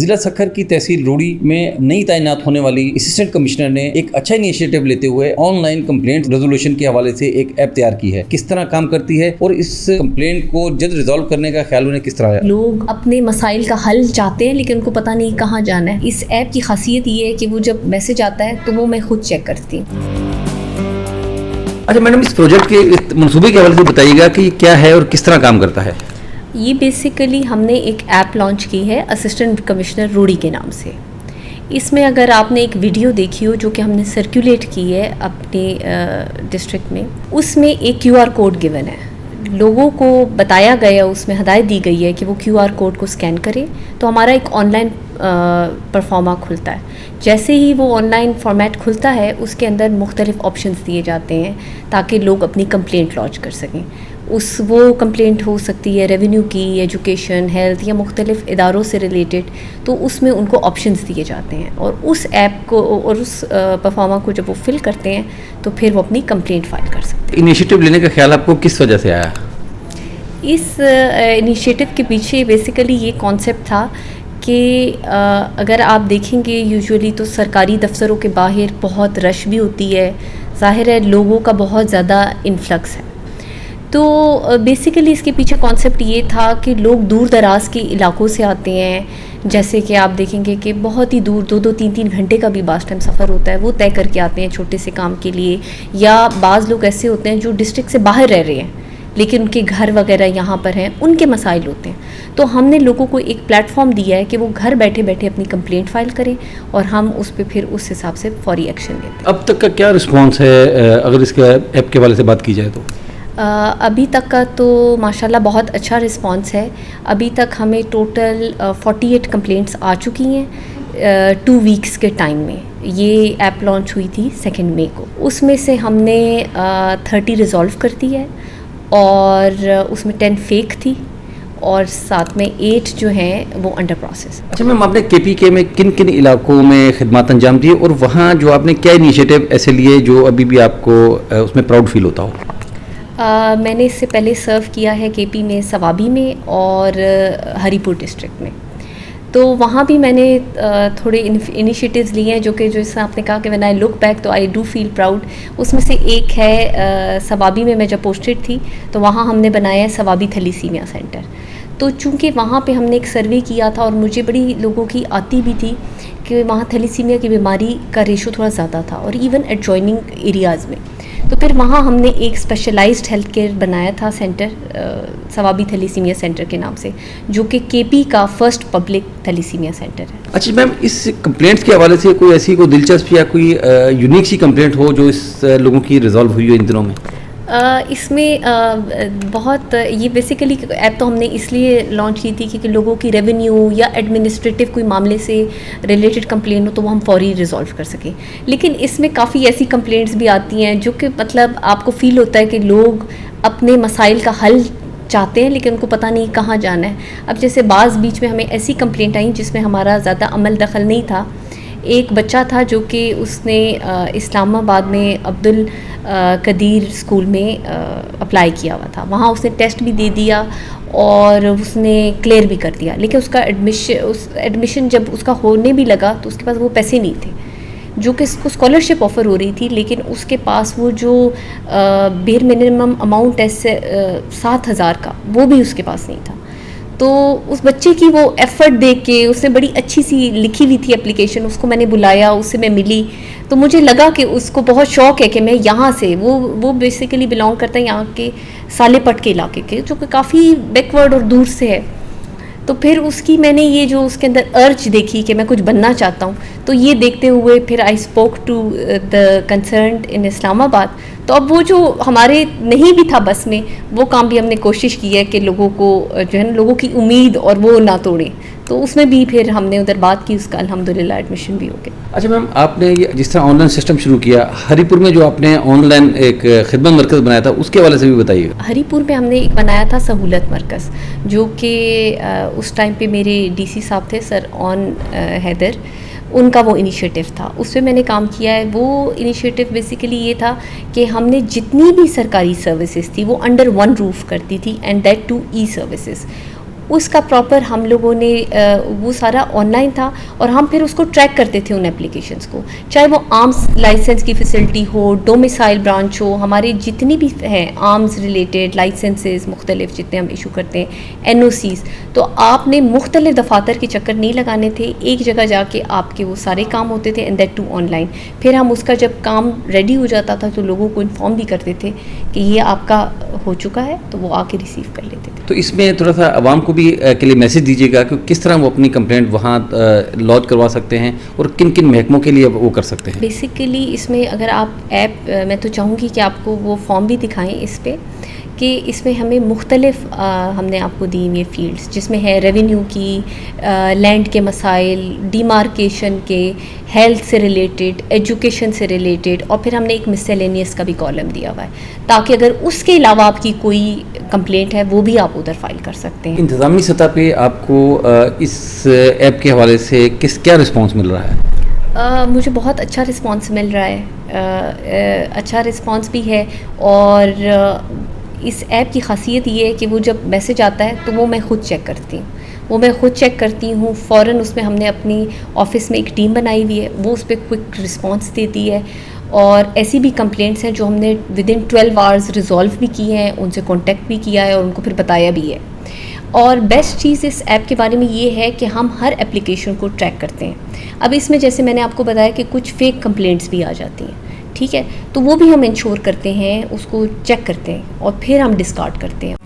ضلع سکھر کی تحصیل روڑی میں نئی تعینات ہونے والی اسسٹنٹ کمشنر نے ایک اچھا انیشیٹو لیتے ہوئے آن لائن کمپلینٹ ریزولوشن کے حوالے سے ایک ایپ تیار کی ہے. کس طرح کام کرتی ہے اور اس کمپلینٹ کو جلد ریزالو کرنے کا خیال انہیں کس طرح ہے؟ لوگ اپنے مسائل کا حل چاہتے ہیں لیکن ان کو پتہ نہیں کہاں جانا ہے. اس ایپ کی خاصیت یہ ہے کہ وہ جب میسج آتا ہے تو وہ میں خود چیک کرتی ہوں. اچھا میڈم، اس پروجیکٹ کے منصوبے کے حوالے سے بتائیے گا کہ یہ کیا ہے اور کس طرح کام کرتا ہے؟ یہ بیسیکلی ہم نے ایک ایپ لانچ کی ہے اسسٹنٹ کمشنر روڑی کے نام سے. اس میں اگر آپ نے ایک ویڈیو دیکھی ہو جو کہ ہم نے سرکولیٹ کی ہے اپنے ڈسٹرکٹ میں، اس میں ایک کیو آر کوڈ گیون ہے. لوگوں کو بتایا گیا، اس میں ہدایت دی گئی ہے کہ وہ کیو آر کوڈ کو اسکین کرے تو ہمارا ایک آن لائن پرفارما کھلتا ہے. جیسے ہی وہ آن لائن فارمیٹ کھلتا ہے اس کے اندر مختلف آپشنز دیے جاتے ہیں تاکہ لوگ اپنی کمپلینٹ لانچ کر سکیں. وہ کمپلینٹ ہو سکتی ہے ریونیو کی، ایجوکیشن، ہیلتھ یا مختلف اداروں سے ریلیٹڈ، تو اس میں ان کو آپشنز دیے جاتے ہیں اور اس ایپ کو اور اس پرفارما کو جب وہ فل کرتے ہیں تو پھر وہ اپنی کمپلینٹ فائل کر سکتے ہیں. انیشیٹو لینے کا خیال آپ کو کس وجہ سے آیا؟ اس انیشیٹو کے پیچھے بیسیکلی یہ کانسیپٹ تھا کہ اگر آپ دیکھیں گے یوزولی تو سرکاری دفتروں کے باہر بہت رش بھی ہوتی ہے، ظاہر ہے لوگوں کا بہت زیادہ انفلکس ہے. تو بیسیکلی اس کے پیچھے کانسیپٹ یہ تھا کہ لوگ دور دراز کے علاقوں سے آتے ہیں، جیسے کہ آپ دیکھیں گے کہ بہت ہی دور 2-3 گھنٹے کا بھی بعض ٹائم سفر ہوتا ہے، وہ طے کر کے آتے ہیں چھوٹے سے کام کے لیے. یا بعض لوگ ایسے ہوتے ہیں جو ڈسٹرکٹ سے باہر رہ رہے ہیں لیکن ان کے گھر وغیرہ یہاں پر ہیں، ان کے مسائل ہوتے ہیں. تو ہم نے لوگوں کو ایک پلیٹ فارم دیا ہے کہ وہ گھر بیٹھے بیٹھے اپنی کمپلینٹ فائل کریں اور ہم اس پہ پھر اس حساب سے فوری ایکشن لیتے ہیں. اب تک کا کیا رسپانس ہے اگر اس کے ایپ کے حوالے سے بات کی جائے تو؟ ابھی تک کا تو ماشاءاللہ بہت اچھا رسپانس ہے. ابھی تک ہمیں ٹوٹل 48 کمپلینٹس آ چکی ہیں 2 ویکس کے ٹائم میں. یہ ایپ لانچ ہوئی تھی 2 مئی کو. اس میں سے ہم نے 30 ریزالو کر دی ہے اور اس میں 10 فیک تھی اور ساتھ میں 8 جو ہیں وہ انڈر پروسیس. اچھا میم، آپ نے کے پی کے میں کن کن علاقوں میں خدمات انجام دی اور وہاں جو آپ نے کیا انیشیٹو ایسے لیے جو ابھی بھی آپ کو اس میں پراؤڈ فیل ہوتا ہو؟ میں نے اس سے پہلے سرو کیا ہے کے پی میں سوابی میں اور ہری پور ڈسٹرکٹ میں. تو وہاں بھی میں نے تھوڑے انیشیٹیوز لیے ہیں جو کہ جیسے آپ نے کہا کہ وین آئی لک بیک تو آئی ڈو فیل پراؤڈ. اس میں سے ایک ہے سوابی میں جب پوسٹڈ تھی تو وہاں ہم نے بنایا ہے سوابی تھیلیسیمیا سینٹر. تو چونکہ وہاں پہ ہم نے ایک سروے کیا تھا اور مجھے بڑی لوگوں کی آتی بھی تھی کہ وہاں تھیلیسیمیا کی بیماری کا ریشو تھوڑا زیادہ تھا اور ایون ایڈجوائننگ ایریاز میں. تو پھر وہاں ہم نے ایک اسپیشلائزڈ ہیلتھ کیئر بنایا تھا سینٹر سوابی تھیلیسیمیا سینٹر کے نام سے، جو کہ کے پی کا فرسٹ پبلک تھیلیسیمیا سینٹر ہے. اچھا میم، اس کمپلینٹس کے حوالے سے کوئی ایسی کوئی دلچسپ یا کوئی یونیک سی کمپلینٹ ہو جو اس لوگوں کی ریزالو ہوئی ہو ان دنوں میں؟ اس میں بہت یہ بیسیکلی ایپ تو ہم نے اس لیے لانچ کی تھی کہ لوگوں کی ریونیو یا ایڈمنسٹریٹو کوئی معاملے سے ریلیٹڈ کمپلین ہو تو وہ ہم فوری ریزالو کر سکیں. لیکن اس میں کافی ایسی کمپلینٹس بھی آتی ہیں جو کہ مطلب آپ کو فیل ہوتا ہے کہ لوگ اپنے مسائل کا حل چاہتے ہیں لیکن ان کو پتہ نہیں کہاں جانا ہے. اب جیسے بعض بیچ میں ہمیں ایسی کمپلینٹ آئیں جس میں ہمارا زیادہ عمل دخل نہیں تھا. ایک بچہ تھا جو کہ اس نے اسلام آباد میں عبد القدیر اسکول میں اپلائی کیا ہوا تھا. وہاں اس نے ٹیسٹ بھی دے دیا اور اس نے کلیئر بھی کر دیا، لیکن اس کا ایڈمیشن جب اس کا ہونے بھی لگا تو اس کے پاس وہ پیسے نہیں تھے جو کہ اس کو اسکالرشپ آفر ہو رہی تھی، لیکن اس کے پاس وہ جو بیر منیمم اماؤنٹ ہے 7,000 کا وہ بھی اس کے پاس نہیں تھا. تو اس بچے کی وہ ایفرٹ دیکھ کے اس نے بڑی اچھی سی لکھی ہوئی تھی اپلیکیشن، اس کو میں نے بلایا، اس سے میں ملی تو مجھے لگا کہ اس کو بہت شوق ہے کہ میں یہاں سے وہ بیسیکلی بلانگ کرتا ہے یہاں کے سالے پٹ کے علاقے کے جو کہ کافی بیکورڈ اور دور سے ہے. تو پھر اس کی میں نے یہ جو اس کے اندر ارج دیکھی کہ میں کچھ بننا چاہتا ہوں، تو یہ دیکھتے ہوئے پھر I spoke to the concerned in Islamabad. تو اب وہ جو ہمارے نہیں بھی تھا بس میں وہ کام بھی ہم نے کوشش کی ہے کہ لوگوں کو جو ہے نا لوگوں کی امید اور وہ نہ توڑیں. تو اس میں بھی پھر ہم نے ادھر بات کی، اس کا الحمدللہ ایڈمیشن بھی ہو گیا. اچھا میم، آپ نے جس طرح آن لائن سسٹم شروع کیا ہری پور میں، جو آپ نے آن لائن ایک خدمت مرکز بنایا تھا اس کے حوالے سے بھی بتائیے گا. ہری پور میں ہم نے ایک بنایا تھا سہولت مرکز، جو کہ اس ٹائم پہ میرے ڈی سی صاحب تھے سر آن حیدر، ان کا وہ انیشیٹو تھا. اس پہ میں نے کام کیا ہے. وہ انیشیٹو بیسیکلی یہ تھا کہ ہم نے جتنی بھی سرکاری سروسز تھی وہ انڈر ون روف کرتی تھی، and that to E services. اس کا پراپر ہم لوگوں نے وہ سارا آن لائن تھا اور ہم پھر اس کو ٹریک کرتے تھے ان اپلیکیشنس کو, چاہے وہ آرمس لائسنس کی فیسلٹی ہو, ڈومیسائل برانچ ہو, ہماری جتنی بھی ہیں آرمس ریلیٹڈ لائسنسز مختلف جتنے ہم ایشو کرتے ہیں NOCs, تو آپ نے مختلف دفاتر کے چکر نہیں لگانے تھے, ایک جگہ جا کے آپ کے وہ سارے کام ہوتے تھے, and that too online. پھر ہم اس کا جب کام ریڈی ہو جاتا تھا تو لوگوں کو انفارم بھی کرتے تھے کہ یہ آپ کا ہو چکا ہے, تو وہ آ کے ریسیو کر لیتے تھے. تو اس میں تھوڑا سا عوام کو بھی کے لیے میسج دیجیے گا کہ کس طرح وہ اپنی کمپلینٹ وہاں لانچ کروا سکتے ہیں اور کن کن محکموں کے لیے وہ کر سکتے ہیں. بیسیکلی اس میں اگر آپ ایپ, میں تو چاہوں گی کہ آپ کو وہ فارم بھی دکھائیں اس پہ, کہ اس میں ہمیں مختلف ہم نے آپ کو دی ہوئی فیلڈس جس میں ہے ریونیو کی, لینڈ کے مسائل, ڈیمارکیشن کے, ہیلتھ سے ریلیٹڈ, ایجوکیشن سے ریلیٹڈ, اور پھر ہم نے ایک مسیلینیس کا بھی کالم دیا ہوا ہے تاکہ اگر اس کے علاوہ آپ کی کوئی کمپلینٹ ہے وہ بھی آپ ادھر فائل کر سکتے ہیں. انتظامی سطح پہ آپ کو اس ایپ کے حوالے سے کیا رسپانس مل رہا ہے؟ مجھے بہت اچھا رسپانس مل رہا ہے, اچھا رسپانس بھی ہے, اور اس ایپ کی خاصیت یہ ہے کہ وہ جب میسج آتا ہے تو وہ میں خود چیک کرتی ہوں, فوراً اس میں ہم نے اپنی آفس میں ایک ٹیم بنائی ہوئی ہے, وہ اس پہ کوئک رسپانس دیتی ہے. اور ایسی بھی کمپلینٹس ہیں جو ہم نے ود ان 12 آورز ریزالو بھی کی ہیں, ان سے کانٹیکٹ بھی کیا ہے اور ان کو پھر بتایا بھی ہے. اور بیسٹ چیز اس ایپ کے بارے میں یہ ہے کہ ہم ہر اپلیکیشن کو ٹریک کرتے ہیں. اب اس میں جیسے میں نے آپ کو بتایا کہ کچھ فیک کمپلینٹس بھی آ جاتی ہیں, ٹھیک ہے, تو وہ بھی ہم انشور کرتے ہیں, اس کو چیک کرتے ہیں اور پھر ہم ڈسکارڈ کرتے ہیں.